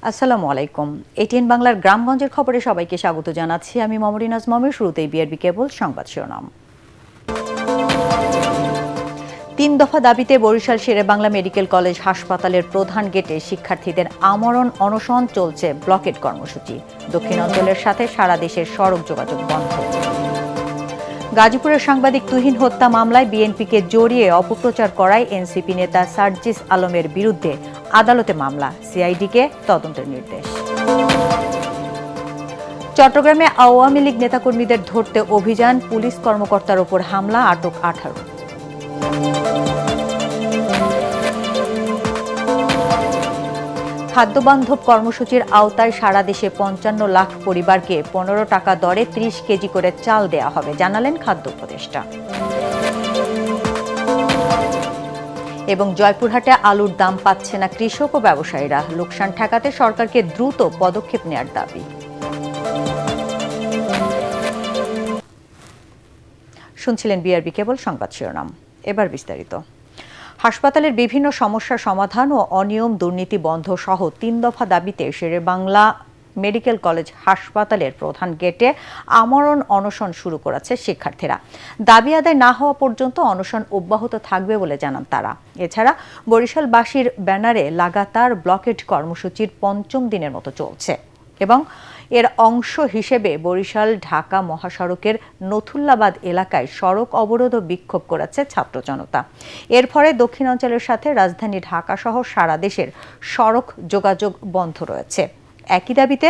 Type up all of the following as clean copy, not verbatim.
আসসালামু আলাইকুম। এটিএন বাংলার গ্রামগঞ্জের খবরে সবাইকে স্বাগত জানাচ্ছি। আমি মমরিনাজ মমের। শুরুতেই বিআরবি কেবল সংবাদ শিরোনাম। ৩ দফা দাবিতে বরিশাল শেরেবাংলা মেডিকেল কলেজ হাসপাতালের প্রধান গেটে শিক্ষার্থীদের আমরণ অনশন চলছে, ব্লকেট কর্মসূচি। দক্ষিণাঞ্চলের সাথে সারা দেশের সড়ক যোগাযোগ বন্ধ। গাজীপুরের সাংবাদিক তুহিন হত্যা মামলায় বিএনপিকে জড়িয়ে অপপ্রচার করায় এনসিপি নেতা সার্জিস আলমের বিরুদ্ধে আদালতে মামলা, সিআইডিকে তদন্তের নির্দেশ। চট্টগ্রামে আওয়ামী লীগ নেতাকর্মীদের ধরতে অভিযান, পুলিশ কর্মকর্তার ওপর হামলা, আটক 18। খাদ্যবান্ধব কর্মসূচির আওতায় সারা দেশে ৫৫ লাখ পরিবারকে ১৫ টাকা দরে ৩০ কেজি করে চাল দেয়া হবে, জানালেন খাদ্য উপদেষ্টা। এবং জয়পুরহাটে আলুর দাম পাচ্ছে না কৃষক ও ব্যবসায়ীরা, লোকসান ঠেকাতে সরকারকে দ্রুত পদক্ষেপ নেওয়ার দাবি। শুনছিলেন বিআরবি কেবল সংবাদ শিরোনাম, এবার বিস্তারিত। হাসপাতালের বিভিন্ন সমস্যার সমাধান ও অনিয়ম দুর্নীতি বন্ধ সহ ৩ দফা দাবিতে শেরেবাংলা মেডিকেল কলেজ হাসপাতালের প্রধান গেটে আমরণ অনশন শুরু করেছে শিক্ষার্থীরা। দাবি আদায় না হওয়া পর্যন্ত অনশন অব্যাহত থাকবে বলে জানান তারা। এছাড়া বরিশালবাসীর ব্যানারে লাগাতার ব্লকেট কর্মসূচির ৫ম দিনের মতো চলছে এবং এর অংশ হিসেবে বরিশাল ঢাকা মহাসড়কের নথুল্লাবাদ এলাকায় সড়ক অবরোধ ও বিক্ষোভ করেছে ছাত্র জনতা। এর ফলে দক্ষিণাঞ্চলের সাথে রাজধানী ঢাকা সহ সারা দেশের সড়ক যোগাযোগ বন্ধ রয়েছে। একই দাবিতে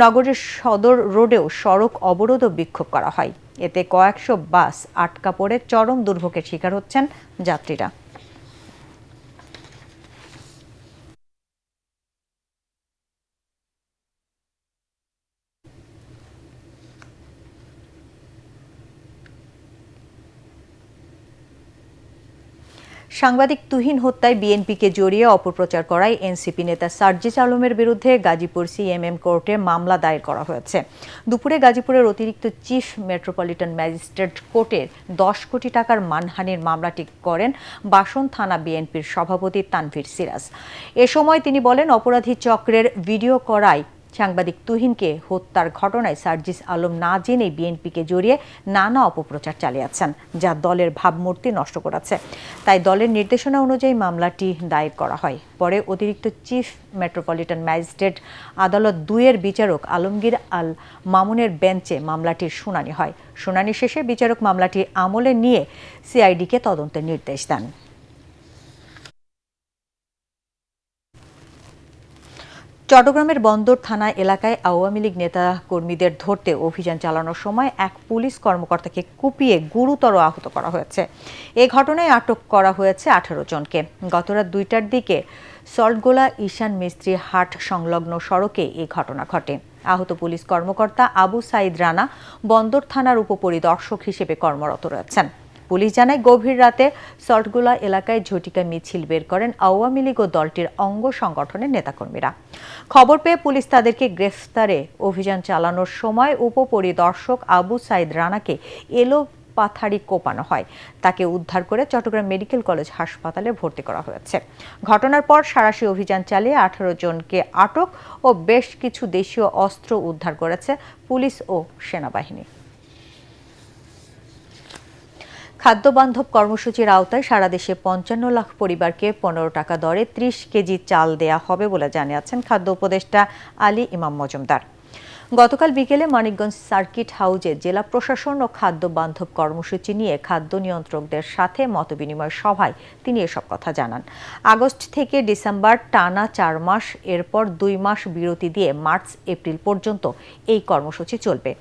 নগরের সদর রোডেও সড়ক অবরোধ ও বিক্ষোভ করা হয়। এতে কয়েকশো বাস আটকা পড়ে চরম দুর্ভোগের শিকার হচ্ছেন যাত্রীরা। সাংবাদিক তুহিন হত্যায় বিএনপিকে জড়িয়ে অপপ্রচার করায় এনসিপি নেতা সার্জিস আলমের বিরুদ্ধে গাজীপুর সিএমএম কোর্টে মামলা দায়ের করা হয়েছে। দুপুরে গাজীপুরের অতিরিক্ত চিফ মেট্রোপলিটন ম্যাজিস্ট্রেট কোর্টের ১০ কোটি টাকার মানহানির মামলাটি করেন বাসন থানা বিএনপির সভাপতি তানভীর সিরাজ। এ সময় তিনি বলেন, অপরাধী চক্রের ভিডিও করায় সাংবাদিক তুহিনকে হত্যার ঘটনায় সার্জিস আলম না জেনে বিএনপিকে জড়িয়ে নানা অপপ্রচার চালিয়েছেন, যা দলের ভাবমূর্তি নষ্ট করেছে। তাই দলের নির্দেশনা অনুযায়ী মামলাটি দায়ের করা হয়। পরে অতিরিক্ত চিফ মেট্রোপলিটন ম্যাজিস্ট্রেট আদালত ২-এর বিচারক আলমগীর আল মামুনের বেঞ্চে মামলাটির শুনানি হয়। শুনানি শেষে বিচারক মামলাটি আমলে নিয়ে সিআইডিকে তদন্তের নির্দেশ দেন। চট্টগ্রামের বন্দর থানা এলাকায় আওয়ামী লীগ নেতা কর্মীদের ধরতে অভিযান চালানোর সময় এক পুলিশ কর্মকর্তাকে কুপিয়ে গুরুতর আহত করা হয়েছে। এ ঘটনায় আটক করা হয়েছে 18 জনকে। গতরাত 2টার দিকে সল্টগোলা ঈশান মিস্ত্রি হাট সংলগ্ন সড়কে এই ঘটনা ঘটে। আহত পুলিশ কর্মকর্তা আবু সাইদ রানা বন্দর থানার উপপরিদর্শক হিসেবে কর্মরত রয়েছেন। পুলিশ জানায়, গভীর রাতে সল্টগোলা এলাকায় ঝটিকা মিছিল বের করেন আওয়ামী লীগ ও দলটির অঙ্গ সংগঠনের নেতাকর্মীরা। খবর পেয়ে পুলিশ তাদেরকে গ্রেফতারে অভিযান চালানোর সময় উপপরিদর্শক আবু সাইদ রানাকে পাথারি কোপানো হয়। তাকে উদ্ধার করে চট্টগ্রাম মেডিকেল কলেজ হাসপাতালে ভর্তি করা হয়েছে। ঘটনার পর সাঁড়াশি অভিযান চালিয়ে 18 জনকে আটক ও বেশ কিছু দেশীয় অস্ত্র উদ্ধার করেছে পুলিশ ও সেনাবাহিনী। খাদ্যবান্ধব কর্মসূচির আওতায় সারা দেশে ৫৫ লাখ পরিবারকে ১৫ টাকা দরে ৩০ কেজি চাল দেয়া হবে বলে জানিয়েছেন খাদ্য উপদেষ্টা আলী ইমাম মজুমদার। গতকাল বিকেলে মানিকগঞ্জ সার্কিট হাউজে জেলা প্রশাসন ও খাদ্য বান্ধব কর্মসূচি নিয়ে খাদ্য নিয়ন্ত্রকদের সাথে মতবিনিময় সভায় তিনি এসব কথা জানান। আগস্ট থেকে ডিসেম্বর টানা ৪ মাস, এরপর ২ মাস বিরতি দিয়ে মার্চ এপ্রিল পর্যন্ত এই কর্মসূচি চলবে।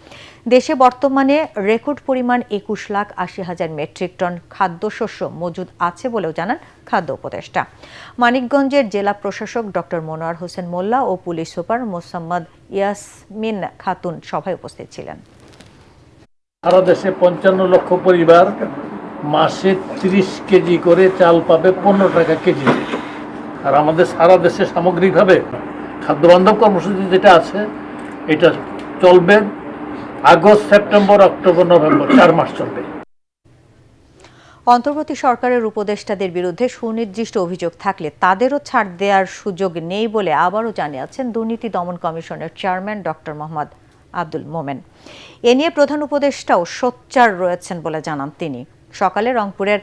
দেশে বর্তমানে রেকর্ড পরিমাণ ২১,৮০,০০০ মেট্রিক টন খাদ্যশস্য মজুদ আছে বলেও জানান খাদ্য উপদেষ্টা। মানিকগঞ্জের জেলা প্রশাসক ডক্টর মনোয়ার হোসেন মোল্লা ও পুলিশ সুপার মোসাম্মদ ইয়াসমিন খাতুন সভায় উপস্থিত ছিলেন। সারা দেশে ৫৫ লক্ষ পরিবার মাসে ৩০ কেজি করে চাল পাবে ১৫ টাকা কেজি। আর আমাদের সারা দেশে সামগ্রিকভাবে খাদ্যবান্ধব কর্মসূচি যেটা আছে এটা চলবে আগস্ট, সেপ্টেম্বর, অক্টোবর, নভেম্বর, 4 মাস চলবে। অন্তর্বর্তী সরকারের উপদেষ্টাদের বিরুদ্ধে সুনির্দিষ্ট অভিযোগ থাকলে তাদেরও ছাড় দেওয়ার সুযোগ নেই বলে আবারও জানিয়েছেন দুর্নীতি দমন কমিশনের চেয়ারম্যান ডক্টর মোহাম্মদ আব্দুল মোমেন। এ নিয়ে প্রধান উপদেষ্টাও সোচ্চার রয়েছেন বলে জানান তিনি। সকালে রংপুরের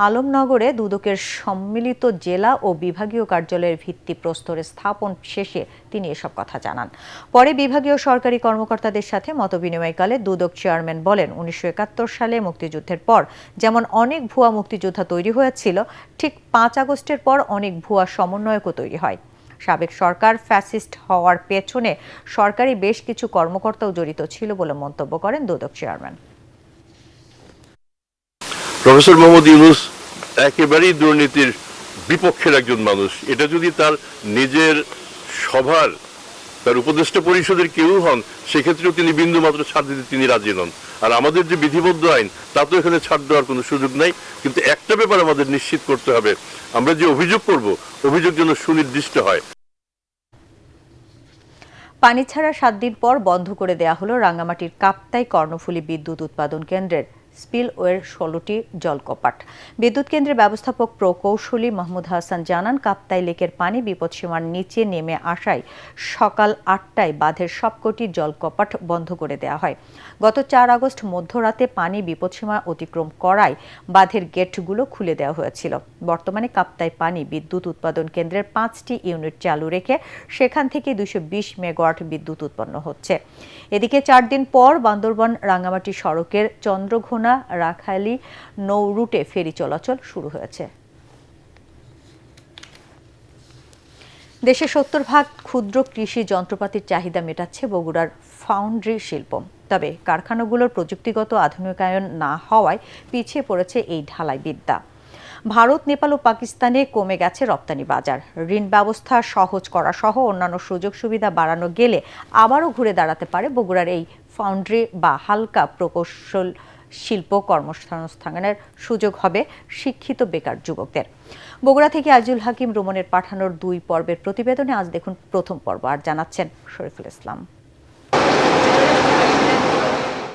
আলমনগরে দুদকের সম্মিলিত জেলা ও বিভাগীয় কার্যালয়ের ভিত্তিপ্রস্তরে স্থাপন শেষে তিনি এসব কথা জানান। পরে বিভাগীয় সরকারি কর্মকর্তাদের সাথে মতবিনিময়কালে দুদক চেয়ারম্যান বলেন, ১৯৭১ সালে মুক্তিযুদ্ধের পর যেমন অনেক ভুয়া মুক্তিযোদ্ধা তৈরি হয়েছিল, ঠিক ৫ আগস্টের পর অনেক ভুয়া সমন্বয়কও তৈরি হয়। সাবেক সরকার ফ্যাসিস্ট হওয়ার পেছনে সরকারি বেশ কিছু কর্মকর্তাও জড়িত ছিল বলে মন্তব্য করেন দুদক চেয়ারম্যান। প্রফেসর মোহাম্মদ ইউনূস একেবারেই দুর্নীতির বিপক্ষের একজন মানুষ। এটা যদি তার নিজের সভার তার উপদেষ্টা পরিষদের কেউ হন, সেক্ষেত্রেও তিনি বিন্দুমাত্র ছাড় দিতে তিনি রাজি নন। আর আমাদের যে বিধিবদ্ধ আইন, তাতেও এখানে ছাড় দেওয়ার কোনো সুযোগ নাই। কিন্তু একটা ব্যাপার আমাদের নিশ্চিত করতে হবে, আমরা যে অভিযোগ করব, অভিযোগ যেন সুনির্দিষ্ট হয়। পানি ছাড়া 7 দিন পর বন্ধ করে দেয়া হলো রাঙ্গামাটির কাপ্তাই কর্ণফুলী বিদ্যুৎ উৎপাদন কেন্দ্রের স্পিলওয়ের 16টি জলকপাট। বিদ্যুৎ কেন্দ্রের ব্যবস্থাপক প্রকৌশলী মাহমুদ হাসান জানান, কাপ্তাই লেকের পানি বিপদসীমার নিচে নেমে আসায় সকাল 8টায় বাঁধের সবকটি জলকপাট বন্ধ করে দেওয়া হয়। গত 4 আগস্ট মধ্যরাতে পানি বিপদসীমা অতিক্রম করায় বাঁধের গেটগুলো খুলে দেওয়া হয়েছিল। বর্তমানে কাপ্তাই পানি বিদ্যুৎ উৎপাদন কেন্দ্রের 5টি ইউনিট চালু রেখে সেখান থেকে 220 মেগাওয়াট বিদ্যুৎ উৎপন্ন হচ্ছে। এদিকে 4 দিন পর বান্দরবান রাঙ্গামাটি সড়কের চন্দ্রঘোনা রাখাইলী নৌ রুটে ফেরি চলাচল শুরু হয়েছে। দেশে 70% ক্ষুদ্র কৃষি যন্ত্রপাতির চাহিদা মেটাচ্ছে বগুড়ার ফাউন্ড্রি শিল্প। তবে কারখানাগুলোর প্রযুক্তিগত আধুনিকায়ন না হওয়ায় পিছিয়ে পড়েছে এই ঢালাই বিদ্যা। ভারত, নেপাল ও পাকিস্তানে কমে গেছে রপ্তানি বাজার। ঋণ ব্যবস্থা সহজ করা সহ অন্যান্য সুযোগ সুবিধা বাড়ানো গেলে আবারও ঘুরে দাঁড়াতে পারে বগুড়ার এই ফাউন্ড্রি বা হালকা প্রকৌশল শিল্প। কর্মসংস্থানের সুযোগ হবে শিক্ষিত বেকার যুবকদের। বগুড়া থেকে আজিজুল হাকিম রুমনের পাঠানোর 2 পর্বের প্রতিবেদনে আজ দেখুন প্রথম পর্ব, আর জানাচ্ছেন শরীফুল ইসলাম।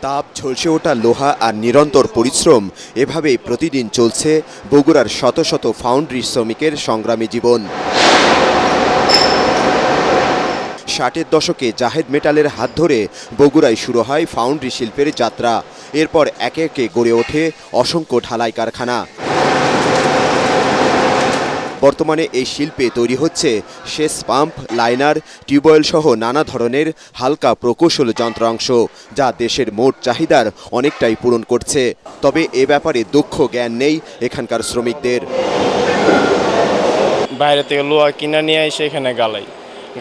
তাপ, ঝলসে ওঠা লোহা আর নিরন্তর পরিশ্রম, এভাবেই প্রতিদিন চলছে বগুড়ার শত শত ফাউন্ড্রি শ্রমিকের সংগ্রামী জীবন। 60-এর দশকে জাহেদ মেটালের হাত ধরে বগুড়ায় শুরু হয় ফাউন্ড্রি শিল্পের যাত্রা। এরপর একে একে গড়ে ওঠে অসংখ্য ঢালাই কারখানা। বর্তমানে এই শিল্পে তৈরি হচ্ছে সেচ পাম্প, লাইনার, টিউবওয়েল সহ নানা ধরনের হালকা প্রকৌশল যন্ত্রাংশ, যা দেশের মোট চাহিদার অনেকটাই পূরণ করছে। তবে এ ব্যাপারে দক্ষ জ্ঞান নেই এখানকার শ্রমিকদের। বাইরে থেকে লোহা কিনে নিয়ে এসে এখানে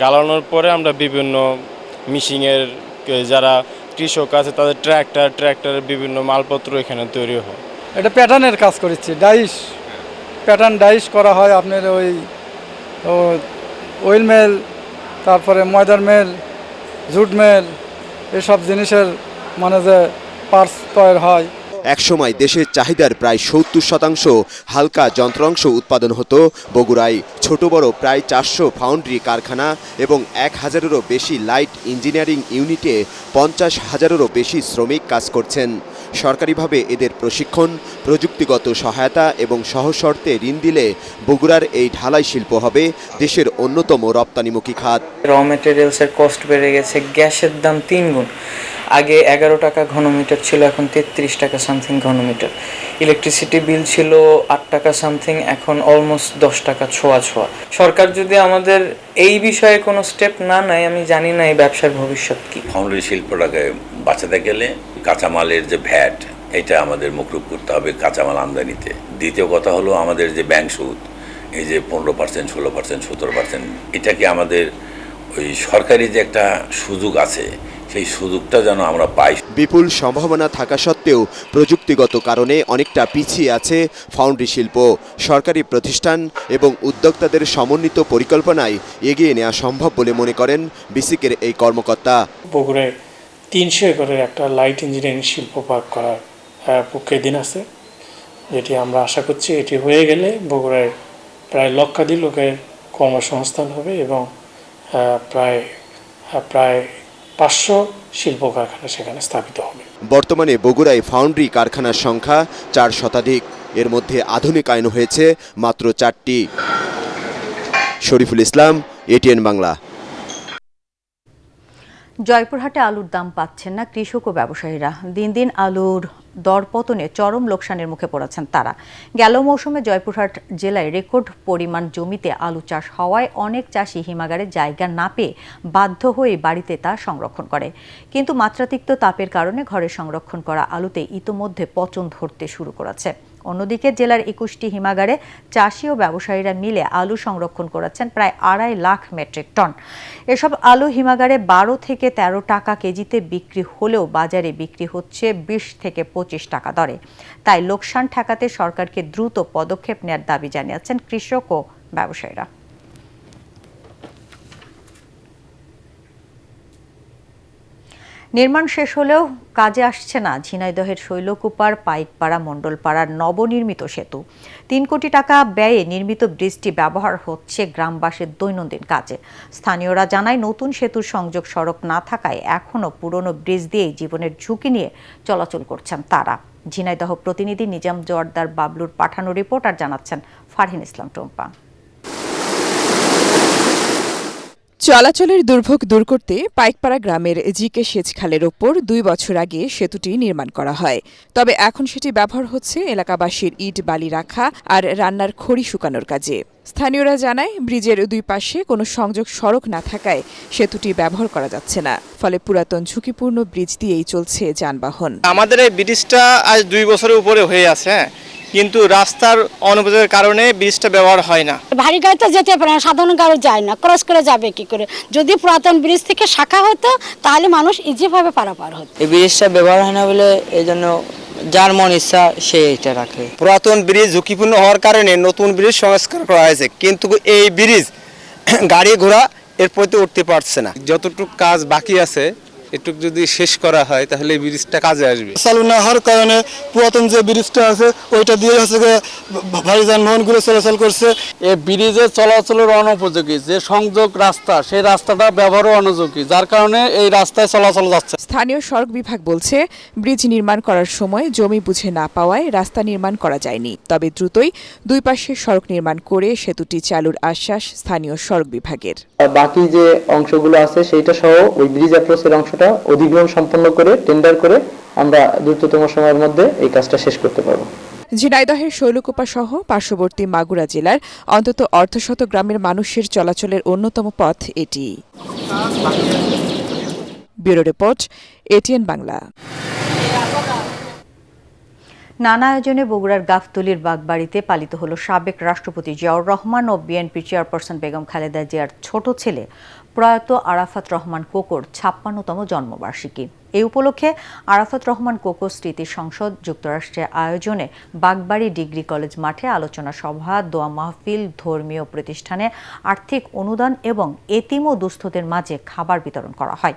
গালানোর পরে আমরা বিভিন্ন মিশিংয়ের যারা কৃষক আছে তাদের ট্র্যাক্টরের বিভিন্ন মালপত্র এখানে তৈরি হয়। এটা প্যাটার্নের কাজ করেছি, প্যাটার্ন ডাইস করা হয় আপনার ওই ওয়েল মেল, তারপরে ময়দার মেল, জুট মেল, এসব জিনিসের মানে যে পার্টস তৈরি হয়। একসময় দেশের চাহিদার প্রায় 70% হালকা যন্ত্রাংশ উৎপাদন হতো বগুড়ায়। ছোট বড় প্রায় 400 ফাউন্ড্রি কারখানা এবং 1000-এরও বেশি লাইট ইঞ্জিনিয়ারিং ইউনিটে 50,000-এরও বেশি শ্রমিক কাজ করছেন। সরকারিভাবে এদের প্রশিক্ষণ, প্রযুক্তিগত সহায়তা এবং সহশর্তে ঋণ দিলে বগুড়ার এই ঢালাই শিল্প হবে দেশের অন্যতম রপ্তানিমুখী খাত। র মেটেরিয়ালসের কস্ট বেড়ে গেছে, গ্যাসের দাম 3 গুণ। আগে 11 টাকা ঘনমিটার ছিল, এখন 33 টাকা সামথিং ঘনমিটার। ইলেকট্রিসিটি বিল ছিল 8 টাকা সামথিং, এখন অলমোস্ট 10 টাকা ছোঁয়া। সরকার যদি আমাদের এই বিষয়ে কোনো স্টেপ না নেয়, আমি জানি না এই ব্যবসার ভবিষ্যৎ কি। ফাউন্ডারি শিল্পটাকে বাঁচাতে গেলে কাঁচামালের যে ভ্যাট, এটা আমাদের মুকুব করতে হবে কাঁচামাল আমদানিতে। দ্বিতীয় কথা হলো আমাদের যে ব্যাংক সুদ, এই যে 15%, 16%, 17%, এটাকে আমাদের ওই সরকারি যে একটা সুযোগ আছে, সেই সুযোগটা যেন আমরা পাই। বিপুল সম্ভাবনা থাকা সত্ত্বেও প্রযুক্তিগত কারণে অনেকটা পিছিয়ে আছে ফাউন্ড্রি শিল্প। সরকারি প্রতিষ্ঠান এবং উদ্যোক্তাদের সমন্বিত পরিকল্পনায় এগিয়ে নেওয়া সম্ভব বলে মনে করেন বিসিকের এই কর্মকর্তা। বগুড়ায় 300 একরের একটা লাইট ইঞ্জিনিয়ারিং শিল্প পার্ক করার পক্ষে দিন আছে, যেটি আমরা আশা করছি এটি হয়ে গেলে বগুড়ায় প্রায় লক্ষাধিক লোকের কর্মসংস্থান হবে এবং প্রায় 500 শিল্প কারখানা সেখানে স্থাপিত হবে। বর্তমানে বগুড়ায় ফাউন্ড্রি কারখানার সংখ্যা 4 শতাধিক। এর মধ্যে আধুনিকায়ন হয়েছে মাত্র 4টি। শরীফুল ইসলাম, এটিএন বাংলা। জয়পুরহাটে আলুর দাম পাচ্ছেন না কৃষক ও ব্যবসায়ীরা। দিন দিন আলুর দরপতনে চরম লোকসানের মুখে পড়েছেন তারা। গেল মৌসুমে জয়পুরহাট জেলায় রেকর্ড পরিমাণ জমিতে আলু চাষ হওয়ায় অনেক চাষি হিমাগারে জায়গা না পেয়ে বাধ্য হয়ে বাড়িতে তা সংরক্ষণ করে। কিন্তু মাত্রাতিরিক্ত তাপের কারণে ঘরে সংরক্ষণ করা আলুতে ইতোমধ্যে পচন ধরতে শুরু করেছে। অন্যদিকে জেলার 21টি হিমাগারে চাষি ও ব্যবসায়ীরা মিলে আলু সংরক্ষণ করেছেন প্রায় 2.5 লাখ মেট্রিক টন। এসব আলু হিমাগারে 12 থেকে 13 টাকা কেজিতে বিক্রি হলেও বাজারে বিক্রি হচ্ছে 20 থেকে 25 টাকা দরে। তাই লোকসান ঠেকাতে সরকারকে দ্রুত পদক্ষেপ নেওয়ার দাবি জানিয়েছেন কৃষক ও ব্যবসায়ীরা। নির্মাণ শেষ হলেও কাজে আসছে না ঝিনাইদহের শৈলকুপার পাইকপাড়া মণ্ডলপাড়ার নবনির্মিত সেতু। 3 কোটি টাকা ব্যয়ে নির্মিত ব্রিজটি ব্যবহার হচ্ছে গ্রামবাসীর দৈনন্দিন কাজে। স্থানীয়রা জানায়, নতুন সেতুর সংযোগ সড়ক না থাকায় এখনও পুরনো ব্রিজ দিয়েই জীবনের ঝুঁকি নিয়ে চলাচল করছেন তারা। ঝিনাইদহ প্রতিনিধি নিজাম জোয়ারদার বাবলুর পাঠানো রিপোর্ট আর জানাচ্ছেন ফারহিন ইসলাম টুম্পা। চলাচলের দুর্ভোগ দূর করতে পাইকপাড়া গ্রামের জিকে সেচ খালের ওপর 2 বছর আগে সেতুটি নির্মাণ করা হয়। তবে এখন সেটি ব্যবহার হচ্ছে এলাকাবাসীর ইট বালি রাখা আর রান্নার খড়ি শুকানোর কাজে। স্থানীয়রা জানায়, ব্রিজের 2 পাশে কোনো সংযোগ সড়ক না থাকায় সেতুটি ব্যবহার করা যাচ্ছে না। ফলে পুরাতন ঝুঁকিপূর্ণ ব্রিজ দিয়েই চলছে যানবাহন। আমাদের এই ব্রিজটা আজ 2 বছরের উপরে হয়ে আছে, কিন্তু রাস্তার অনুপযোগের কারণে ব্রিজটা ব্যবহার হয় না। ভারী গাড়ি তো যেতে পারে না, সাধারণ গাড়ি যায় না, ক্রস করে যাবে কি করে? যদি পুরাতন ব্রিজ থেকে শাখা হতো তাহলে মানুষ ইজিভাবে পারাপার হতো। এই ব্রিজটা ব্যবহার হয় না বলে এই জন্য যার মন ইচ্ছা সে এটা রাখে। পুরাতন ব্রিজ ঝুঁকিপূর্ণ হওয়ার কারণে নতুন ব্রিজ সংস্কার করা হয়েছে, কিন্তু এই ব্রিজ গাড়ি ঘোড়া এর প্রতি উঠতে পারছে না। যতটুকু কাজ বাকি আছে এটুকু যদি শেষ করা হয় তাহলে এই ব্রিজটা কাজে আসবে। চালু না হওয়ার কারণে পুরাতন যে ব্রিজটা আছে ওইটা দিয়ে হচ্ছে ভারী যানবাহনগুলো চলাচল করছে। এই ব্রিজে চলাচলের অনুপযোগী যে সংযোগ রাস্তা, সেই রাস্তাটা ব্যবহারও অনুযোগী, যার কারণে এই রাস্তায় চলাচল যাচ্ছে। স্থানীয় সড়ক বিভাগ বলছে, ব্রিজ নির্মাণ করার সময় জমি বুঝে না পাওয়ায় রাস্তা নির্মাণ করা যায়নি। তবে দ্রুতই 2 পাশে সড়ক নির্মাণ করে সেতুটি চালুর আশ্বাস স্থানীয় সড়ক বিভাগের। বাকি যে অংশগুলো আছে সেইটা সহ ওই ব্রিজ অ্যাপ্রোচের অংশটা অধিগ্রহণ সম্পন্ন করে টেন্ডার করে আমরা দ্রুততম সময়ের মধ্যে এই কাজটা শেষ করতে পারব। ঝিনাইদহের শৈলকুপা সহ পার্শ্ববর্তী মাগুরা জেলার অন্তত 1/2 গ্রামের মানুষের চলাচলের অন্যতম পথ এটি। Bureau report, ATN Bangla. নানা আয়োজনে বগুড়ার গাফতলীর বাগবাড়িতে পালিত হলো সাবেক রাষ্ট্রপতি জিয়াউর রহমান ও বিএনপি চেয়ারপারসন বেগম খালেদা জিয়ার ছোট ছেলে প্রয়াত আরাফাত রহমান কোকোর 56তম জন্মবার্ষিকী। এই উপলক্ষে আরাফাত রহমান কোকো স্মৃতি সংসদ যুক্তরাষ্ট্রের আয়োজনে বাগবাড়ি ডিগ্রি কলেজ মাঠে আলোচনা সভা, দোয়া মাহফিল, ধর্মীয় প্রতিষ্ঠানে আর্থিক অনুদান এবং এতিম ও দুস্থদের মাঝে খাবার বিতরণ করা হয়।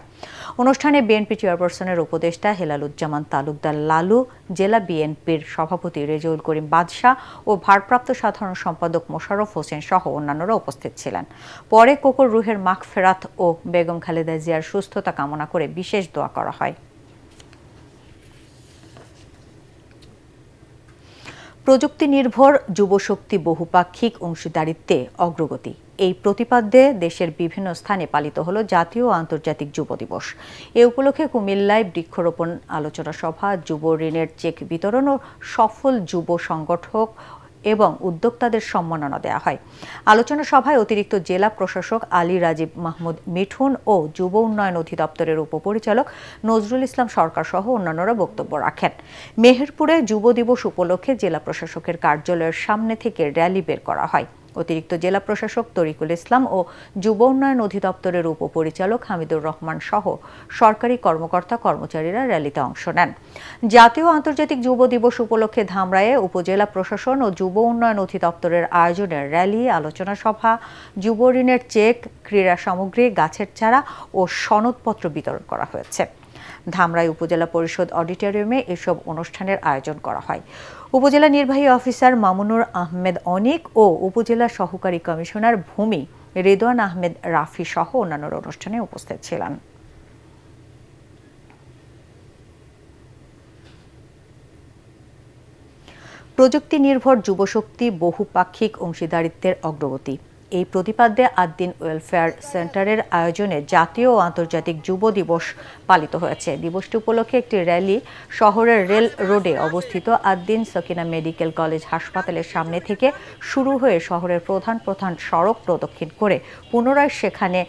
অনুষ্ঠানে বিএনপি চেয়ারপারসনের উপদেষ্টা হেলালুজ্জামান তালুকদার লালু, জেলা বিএনপির সভাপতি রেজাউল করিম বাদশাহ ও ভারপ্রাপ্ত সাধারণ সম্পাদক মোশাররফ হোসেন সহ অন্যান্যরা উপস্থিত ছিলেন। পরে কোকোর রুহের মাগফিরাত ও বেগম খালেদা জিয়ার সুস্থতা কামনা করে বিশেষ দোয়া করা হয়। প্রযুক্তি নির্ভর যুবশক্তি বহুপাক্ষিক অংশীদারিত্বে অগ্রগতি, এই প্রতিপাদ্যে দেশের বিভিন্ন স্থানে পালিত হলো জাতীয় ও আন্তর্জাতিক যুব দিবস। এ উপলক্ষে কুমিল্লায় বৃক্ষরোপণ আলোচনা সভা, যুব ঋণের চেক বিতরণ ও সফল যুব সংগঠক এবং উদ্যোক্তাদের সম্মাননা দেওয়া হয়। আলোচনা সভায় অতিরিক্ত জেলা প্রশাসক আলী রাজীব মাহমুদ মিঠুন ও যুব উন্নয়ন অধিদপ্তরের উপপরিচালক নজরুল ইসলাম সরকার সহ অন্যান্যরা বক্তব্য রাখেন। মেহেরপুরে যুব দিবস উপলক্ষে জেলা প্রশাসকের কার্যালয়ের সামনে থেকে র্যালি বের করা হয়। অতিরিক্ত জেলা প্রশাসক তরিকুল ইসলাম ও যুব উন্নয়ন অধিদপ্তরের উপপরিচালক হামিদুর রহমান সহ সরকারি কর্মকর্তা কর্মচারীরা র্যালিতে অংশ নেন। জাতীয় আন্তর্জাতিক যুব দিবস উপলক্ষে ধামরায়ে উপজেলা প্রশাসন ও যুব উন্নয়ন অধিদপ্তরের আয়োজনে র্যালি, আলোচনা সভা, যুব ঋণের চেক, ক্রীড়া সামগ্রী, গাছের চারা ও সনদপত্র বিতরণ করা হয়েছে। ধামরাই উপজেলা পরিষদ অডিটোরিয়ামে এসব অনুষ্ঠানের আয়োজন করা হয়। উপজেলা নির্বাহী অফিসার মামুনুর আহমেদ অনিক ও উপজেলা সহকারী কমিশনার ভূমি রেদওয়ান আহমেদ রাফি সহ অন্যান্য অনুষ্ঠানে উপস্থিত ছিলেন। প্রযুক্তি নির্ভর যুবশক্তি বহুপাক্ষিক অংশীদারিত্বের অগ্রগতি এই প্রতিপাদ্যে আদ্দিন ওয়েলফেয়ার সেন্টারের আয়োজনে জাতীয় ও আন্তর্জাতিক যুব দিবস পালিত হয়েছে। দিবসটি উপলক্ষে একটি র্যালি শহরের রেল রোডে অবস্থিত আদ্দিন সকিনা মেডিকেল কলেজ হাসপাতালের সামনে থেকে শুরু হয়ে শহরের প্রধান প্রধান সড়ক প্রদক্ষিণ করে পুনরায় সেখানে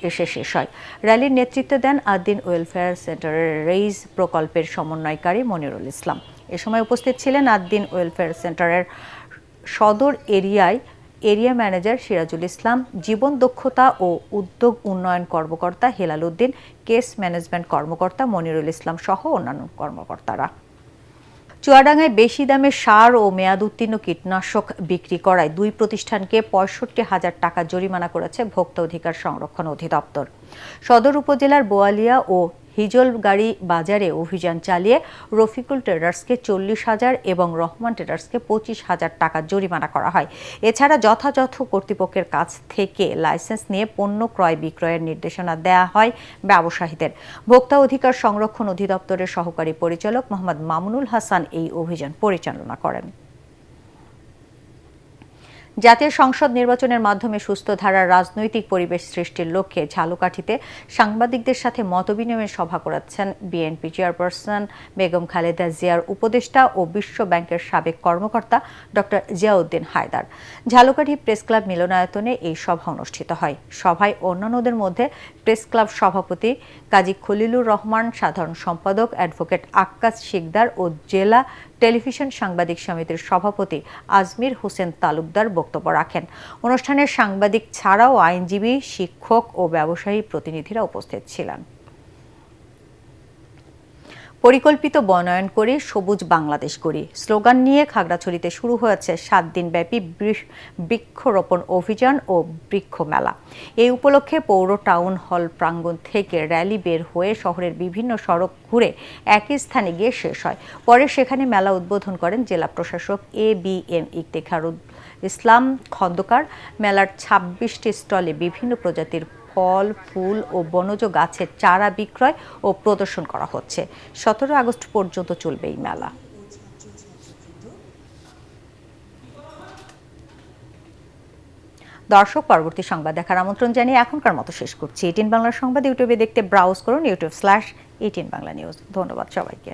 এসে শেষ হয়। র্যালির নেতৃত্ব দেন আদ্দিন ওয়েলফেয়ার সেন্টারের রেইজ প্রকল্পের সমন্বয়কারী মনিরুল ইসলাম। এ সময় উপস্থিত ছিলেন আদ্দিন ওয়েলফেয়ার সেন্টারের সদর এরিয়া ম্যানেজার সিরাজুল ইসলাম, জীবন দক্ষতা ও উদ্যোগ উন্নয়ন কর্মকর্তা হেলাল উদ্দিন, কেস ম্যানেজমেন্ট কর্মকর্তা মনিরুল ইসলাম সহ অন্যান্য কর্মকর্তারা। চুয়াডাঙ্গায় বেশি দামে সার ও মেয়াদ উত্তীর্ণ কীটনাশক বিক্রি করায় ২ প্রতিষ্ঠানকে ৬৫,০০০ টাকা জরিমানা করেছে ভোক্তা অধিকার সংরক্ষণ অধিদপ্তর। সদর উপজেলার বোয়ালিয়া ও হিজলগাড়ি বাজারে অভিযান চালিয়ে রফিকুল ট্রেডার্সকে ৪০,০০০ এবং রহমান ট্রেডার্সকে ২৫,০০০ টাকা জরিমানা করা হয়। এছাড়া যথাযথ কর্তৃপক্ষের কাছ থেকে লাইসেন্স নিয়ে পণ্য ক্রয় বিক্রয়ের নির্দেশনা দেওয়া হয় ব্যবসায়ীদের। ভোক্তা অধিকার সংরক্ষণ অধিদপ্তরের সহকারী পরিচালক মোহাম্মদ মামুনুল হাসান এই অভিযান পরিচালনা করেন। জাতীয় সংসদ নির্বাচনের মাধ্যমে সুস্থ ধারার রাজনৈতিক পরিবেশ সৃষ্টির লক্ষ্যে ঝালকাঠিতে সাংবাদিকদের সাথে মতবিনিময় সভা করেছেন বিএনপি চেয়ারপারসন বেগম খালেদা জিয়ার উপদেষ্টা ও বিশ্ব ব্যাংকের সাবেক কর্মকর্তা doctor Ziauddin Haider. Jhalokathi press club মিলনায়তনে এই সভা অনুষ্ঠিত হয়। সভায় অন্যান্যদের মধ্যে প্রেস ক্লাব সভাপতি কাজী খলিলুর রহমান, সাধারণ সম্পাদক অ্যাডভোকেট আক্কাস শিকদার ও জেলা টেলিভিশন সাংবাদিক সমিতির সভাপতি আজমির হোসেন তালুকদার বক্তব্য রাখেন। অনুষ্ঠানে সাংবাদিক ছাড়াও আইনজীবী, শিক্ষক ও ব্যবসায়ী প্রতিনিধিরা উপস্থিত ছিলেন। পরিকল্পিত বনায়ন করে সবুজ বাংলাদেশ গড়ি স্লোগান নিয়ে খাগড়াছড়িতে শুরু হয়েছে ৭ দিনব্যাপী বৃক্ষরোপণ অভিযান ও বৃক্ষ মেলা। এই উপলক্ষে পৌর টাউন হল প্রাঙ্গণ থেকে র্যালি বের হয়ে শহরের বিভিন্ন সড়ক ঘুরে একই স্থানে গিয়ে শেষ হয়। পরে সেখানে মেলা উদ্বোধন করেন জেলা প্রশাসক ABM ইফতেখারুল ইসলাম খন্দকার। মেলার ২৬টি স্টলে বিভিন্ন প্রজাতির ফল, ফুল ও বনজ গাছের চারা বিক্রয় ও প্রদর্শন করা হচ্ছে। ১৭ আগস্ট পর্যন্ত চলবে এই মেলা। দর্শক, পরবর্তী সংবাদ দেখার আমন্ত্রণ জানিয়ে এখনকার মতো শেষ করছি। 18 বাংলার সংবাদ ইউটিউবে দেখতে ব্রাউজ করুন youtube/18 বাংলা নিউজ। ধন্যবাদ সবাইকে।